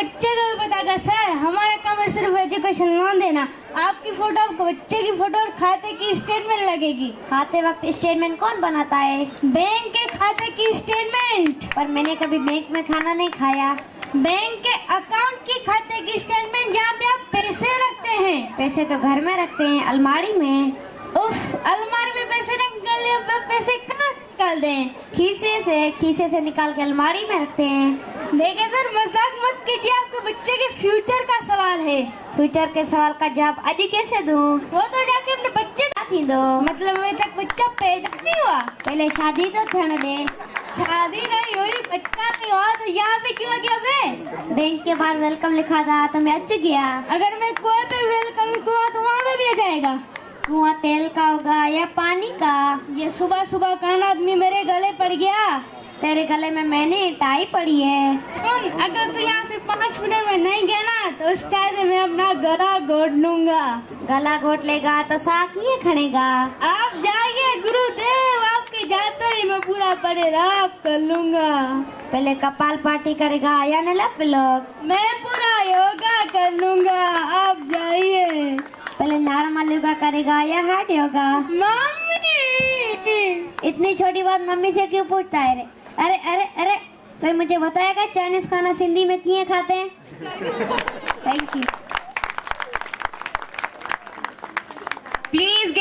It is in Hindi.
बच्चे को भी बताएगा। सर हमारा काम है सिर्फ एजुकेशन लोन देना। आपकी फोटो, आपको बच्चे की फोटो और खाते की स्टेटमेंट लगेगी। खाते वक्त स्टेटमेंट कौन बनाता है? बैंक के खाते की स्टेटमेंट। पर मैंने कभी बैंक में खाना नहीं खाया। बैंक के अकाउंट की खाते की स्टेटमेंट, जहाँ पे आप पैसे रखते हैं। पैसे तो घर में रखते हैं, अलमारी में। उफ, अलमारी में पैसे निकाल, पैसे कहाँ निकाल दें? खीसे से निकाल के अलमारी में रखते हैं। देखिए सर, मजाक मत कीजिए, आपके बच्चे के फ्यूचर का सवाल है। फ्यूचर के सवाल का जवाब अभी कैसे दूं? वो तो जाके अपने बच्चे ही दो। मतलब अभी तक बच्चा पैदा नहीं हुआ। पहले शादी तो करने दे। शादी नहीं हुई, बच्चा नहीं हुआ, तो यहाँ पे क्यों आ गया बे? बैंक के बाहर वेलकम लिखा था तो मैं अच्छा गया। अगर मैं कुएं पे वेलकम लिखूंगा तो वहाँ पे भी आ जाएगा। कुआं तेल का होगा या पानी का? ये सुबह सुबह कौन आदमी मेरे गले पड़ गया? तेरे गले में मैंने टाई पड़ी है। सुन, अगर तू यहाँ से 5 मिनट में नहीं गया ना तो उस टाइम मैं अपना गला घोट लूंगा। गला घोट लेगा तो साथ ही खड़ेगा। आप जाइए गुरुदेव, आपके जाते ही मैं पूरा परेराब कर लूंगा। पहले कपाल पार्टी करेगा या नलप लोग? मैं पूरा योगा कर लूंगा, आप जाइए। पहले नॉर्मल योगा करेगा या हार्ड योगा? मम्मी, इतनी छोटी बात मम्मी से क्यों पूछता है रे? अरे अरे अरे, कोई मुझे बताएगा चाइनीज खाना सिंधी में किए खाते हैं? Thank you. प्लीज